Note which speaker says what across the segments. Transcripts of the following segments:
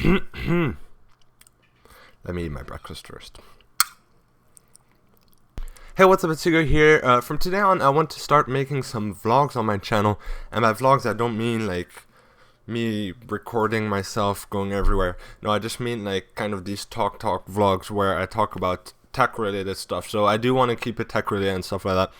Speaker 1: Let me eat my breakfast first. Hey, what's up, it's Hugo here. From today on, I want to start making some vlogs on my channel. And by vlogs, I don't mean like me recording myself going everywhere. No, I just mean like kind of these talk vlogs where I talk about tech related stuff. So I do want to keep it tech related and stuff like that,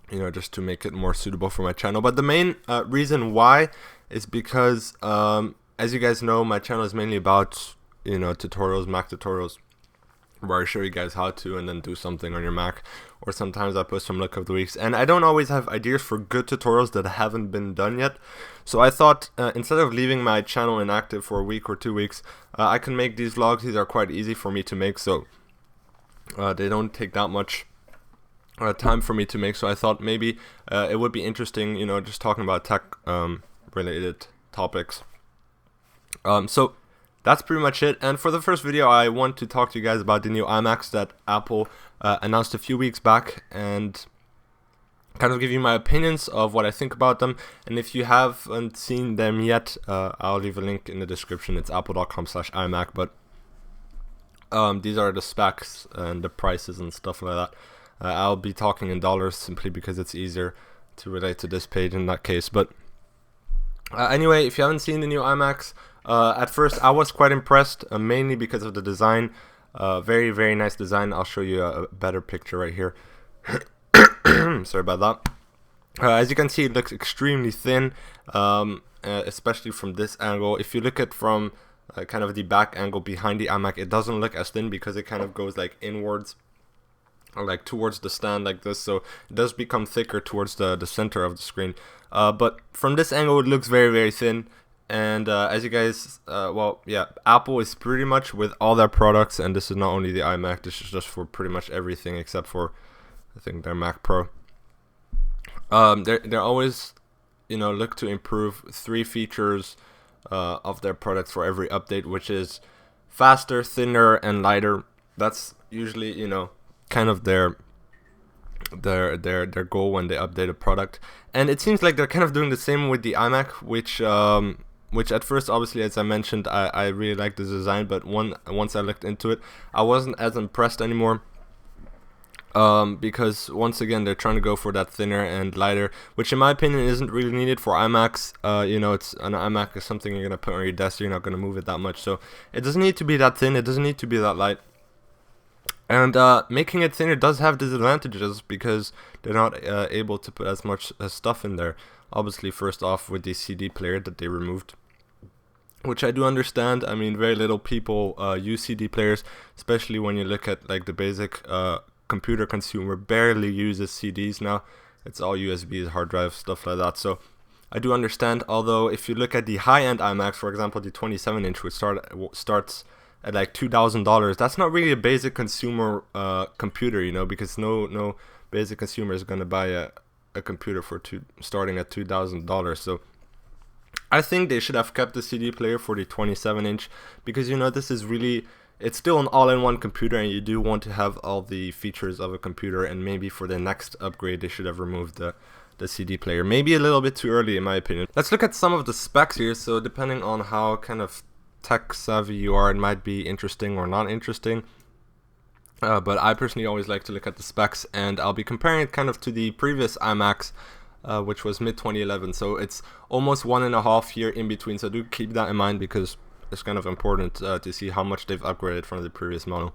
Speaker 1: you know, just to make it more suitable for my channel. But the main reason why is because as you guys know, my channel is mainly about, you know, tutorials, Mac tutorials, where I show you guys how to and then do something on your Mac, or sometimes I post some look of the weeks, and I don't always have ideas for good tutorials that haven't been done yet. So I thought instead of leaving my channel inactive for a week or 2 weeks, I can make these vlogs. These are quite easy for me to make, so they don't take that much time for me to make. So I thought maybe it would be interesting, you know, just talking about tech related topics. So that's pretty much it. And for the first video, I want to talk to you guys about the new iMacs that Apple announced a few weeks back, and kind of give you my opinions of what I think about them. And if you haven't seen them yet, I'll leave a link in the description. It's apple.com/iMac. But these are the specs and the prices and stuff like that. I'll be talking in dollars simply because it's easier to relate to this page in that case. But anyway, if you haven't seen the new iMacs, at first I was quite impressed, mainly because of the design. Very nice design. I'll show you a better picture right here. Sorry about that. As you can see, it looks extremely thin, especially from this angle. If you look at from kind of the back angle behind the iMac, it doesn't look as thin because it kind of goes like inwards, or like towards the stand like this, so it does become thicker towards the center of the screen. But from this angle, it looks very thin. And as you guys, well, yeah, Apple is pretty much with all their products, and this is not only the iMac, this is just for pretty much everything except for, I think, their Mac Pro. They're always, you know, look to improve 3 features of their products for every update, which is faster, thinner, and lighter. That's usually, you know, kind of their goal when they update a product. And it seems like they're kind of doing the same with the iMac, which at first, obviously, as I mentioned, I really liked the design, but once I looked into it, I wasn't as impressed anymore, because once again, they're trying to go for that thinner and lighter, which in my opinion isn't really needed for iMacs. You know, it's an iMac is something you're gonna put on your desk, you're not gonna move it that much, so it doesn't need to be that thin, it doesn't need to be that light. And making it thinner does have disadvantages because they're not able to put as much stuff in there. Obviously, first off, with the CD player that they removed, which I do understand. I mean, very little people use CD players, especially when you look at like the basic computer consumer barely uses CDs now. It's all USBs, hard drives, stuff like that. So I do understand. Although if you look at the high-end iMacs, for example, the 27-inch, which starts at like $2,000, that's not really a basic consumer computer, you know, because no basic consumer is going to buy a computer for starting at $2,000. So I think they should have kept the CD player for the 27-inch, because, you know, this is really, it's still an all-in-one computer, and you do want to have all the features of a computer. And maybe for the next upgrade, they should have removed the CD player. Maybe a little bit too early, in my opinion. Let's look at some of the specs here. So depending on how kind of tech savvy you are, it might be interesting or not interesting. But I personally always like to look at the specs, and I'll be comparing it kind of to the previous iMacs, which was mid-2011. So it's almost 1.5 year in between. So do keep that in mind, because it's kind of important to see how much they've upgraded from the previous model.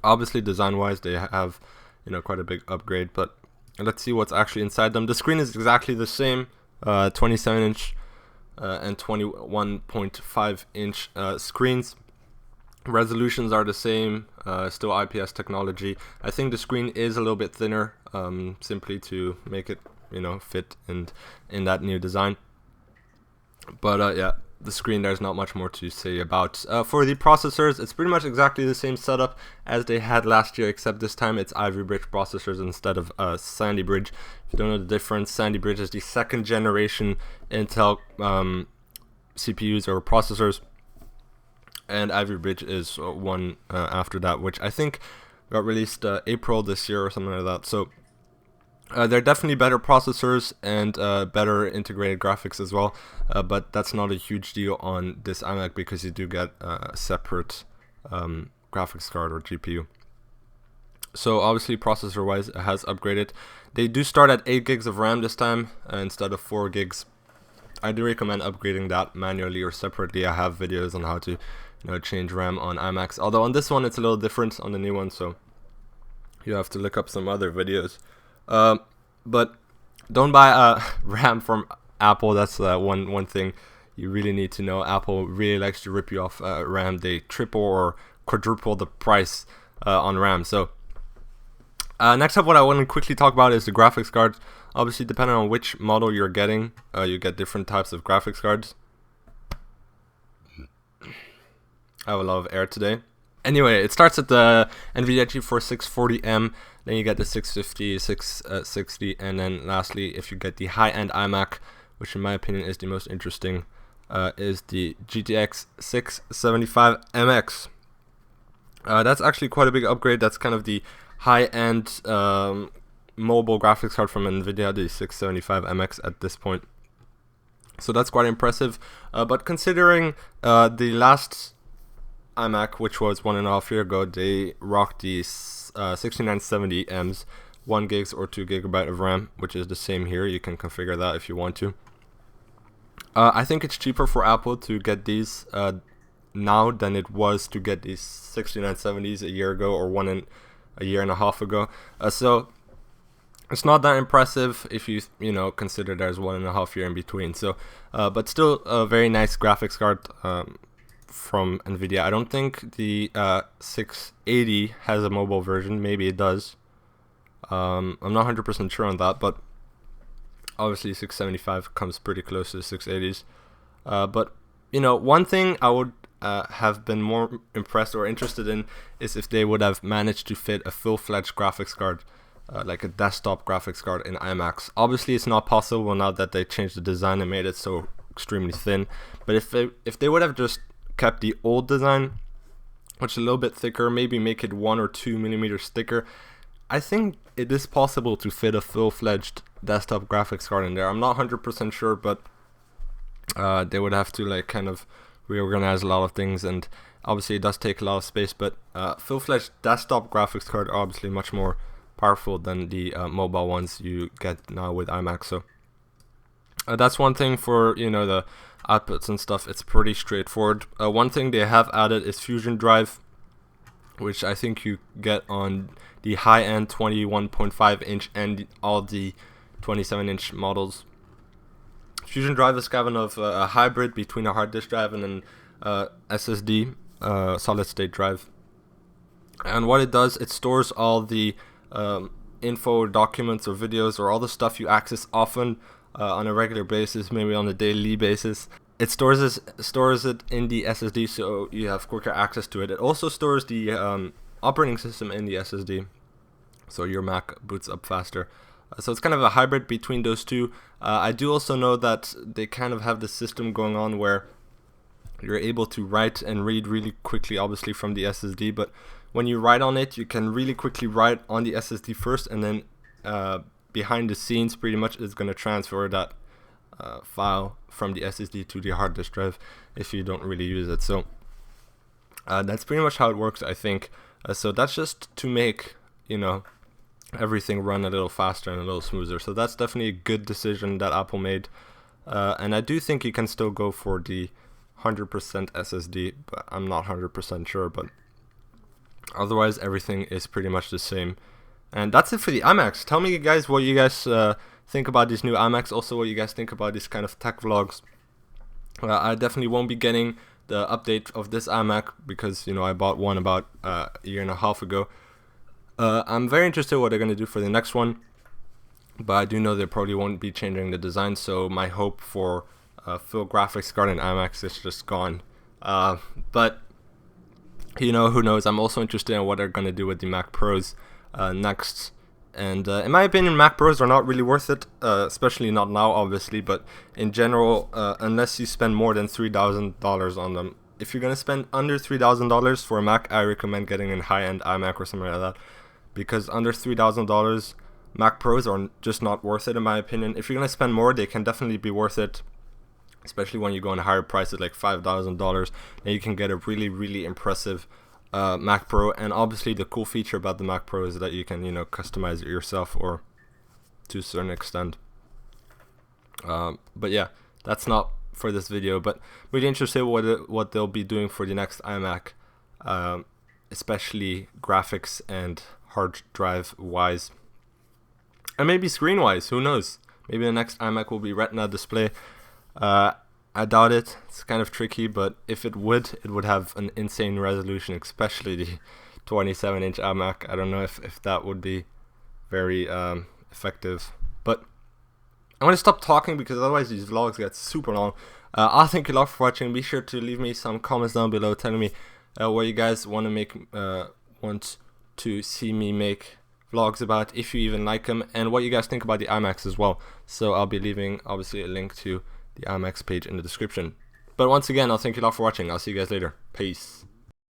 Speaker 1: Obviously, design-wise, they have, you know, quite a big upgrade. But let's see what's actually inside them. The screen is exactly the same, 27-inch. And 21.5-inch screens. Resolutions are the same, still IPS technology. I think the screen is a little bit thinner, simply to make it, you know, fit in that new design. But yeah, the screen, there's not much more to say about. For the processors, it's pretty much exactly the same setup as they had last year, except this time it's Ivy Bridge processors instead of Sandy Bridge. If you don't know the difference, Sandy Bridge is the 2nd generation Intel CPUs or processors, and Ivy Bridge is one after that, which I think got released April this year or something like that. So They're definitely better processors and better integrated graphics as well, but that's not a huge deal on this iMac because you do get a separate graphics card or GPU. So obviously processor wise it has upgraded. They do start at 8 gigs of RAM this time instead of 4 gigs. I do recommend upgrading that manually or separately. I have videos on how to change RAM on iMacs, although on this one it's a little different on the new one, so you have to look up some other videos. But don't buy RAM from Apple. That's one thing you really need to know. Apple really likes to rip you off RAM. They triple or quadruple the price on RAM. So next up, what I want to quickly talk about is the graphics cards. Obviously, depending on which model you're getting, you get different types of graphics cards. I have a lot of air today. Anyway, it starts at the NVIDIA GeForce 640M, then you get the 650, 660, and then lastly, if you get the high-end iMac, which in my opinion is the most interesting, is the GTX 675MX. That's actually quite a big upgrade. That's kind of the high-end mobile graphics card from NVIDIA, the 675MX at this point. So that's quite impressive. But considering the last iMac, which was 1.5 years ago, they rocked the 6970Ms, 1 gigs or 2 gigabyte of RAM, which is the same here. You can configure that if you want to. I think it's cheaper for Apple to get these now than it was to get these 6970s a year ago or a year and a half ago. So it's not that impressive if you consider there's 1.5 years in between. So, but still a very nice graphics card from NVIDIA. I don't think the 680 has a mobile version. Maybe it does. I'm not 100% sure on that, but obviously 675 comes pretty close to the 680s. But one thing I would have been more impressed or interested in is if they would have managed to fit a full-fledged graphics card, like a desktop graphics card in iMacs. Obviously it's not possible now that they changed the design and made it so extremely thin, but if they would have just kept the old design, which is a little bit thicker, maybe make it 1 or 2 millimeters thicker, I think it is possible to fit a full-fledged desktop graphics card in there. I'm not 100% sure, but they would have to kind of reorganize a lot of things, and obviously it does take a lot of space, but full-fledged desktop graphics card are obviously much more powerful than the mobile ones you get now with iMac. So that's one thing for the outputs and stuff. It's pretty straightforward. One thing they have added is Fusion Drive, which I think you get on the high-end 21.5 inch and all the 27-inch models. Fusion Drive is kind of a hybrid between a hard disk drive and an SSD, solid-state drive. And what it does, it stores all the info, documents, or videos, or all the stuff you access often on a regular basis, maybe on a daily basis. It stores it in the SSD, so you have quicker access to it. It also stores the operating system in the SSD, so your Mac boots up faster. So it's kind of a hybrid between those two. I do also know that they kind of have the system going on where you're able to write and read really quickly, obviously from the SSD, but when you write on it, you can really quickly write on the SSD first, and then behind the scenes pretty much is going to transfer that file from the SSD to the hard disk drive if you don't really use it. So that's pretty much how it works, I think. So that's just to make everything run a little faster and a little smoother. So that's definitely a good decision that Apple made, and I do think you can still go for the 100% SSD, but I'm not 100% sure. But otherwise everything is pretty much the same. And that's it for the iMacs. Tell me, guys, what you guys think about these new iMacs. Also, what you guys think about these kind of tech vlogs. I definitely won't be getting the update of this iMac because I bought one about a year and a half ago. I'm very interested in what they're going to do for the next one, but I do know they probably won't be changing the design, so my hope for full graphics card in iMacs is just gone. But who knows. I'm also interested in what they're going to do with the Mac Pros next, and in my opinion, Mac Pros are not really worth it, especially not now, obviously, but in general, unless you spend more than $3,000 on them. If you're going to spend under $3,000 for a Mac, I recommend getting a high-end iMac or something like that, because under $3,000, Mac Pros are just not worth it in my opinion. If you're gonna spend more, they can definitely be worth it, especially when you go on higher prices like $5,000. Then you can get a really impressive Mac Pro. And obviously the cool feature about the Mac Pro is that you can, you know, customize it yourself, or to a certain extent. But yeah, that's not for this video, but really interested what they'll be doing for the next iMac, especially graphics and hard drive wise, and maybe screen wise. Who knows? Maybe the next iMac will be Retina display. I doubt it. It's kind of tricky, but if it would have an insane resolution, especially the 27-inch iMac. I don't know if that would be very effective, but I'm going to stop talking because otherwise these vlogs get super long. I thank you a lot for watching. Be sure to leave me some comments down below telling me what you guys want to see me make vlogs about, if you even like them, and what you guys think about the iMacs as well. So I'll be leaving obviously a link to the iMacs page in the description. But once again, I'll thank you a lot for watching. I'll see you guys later. Peace.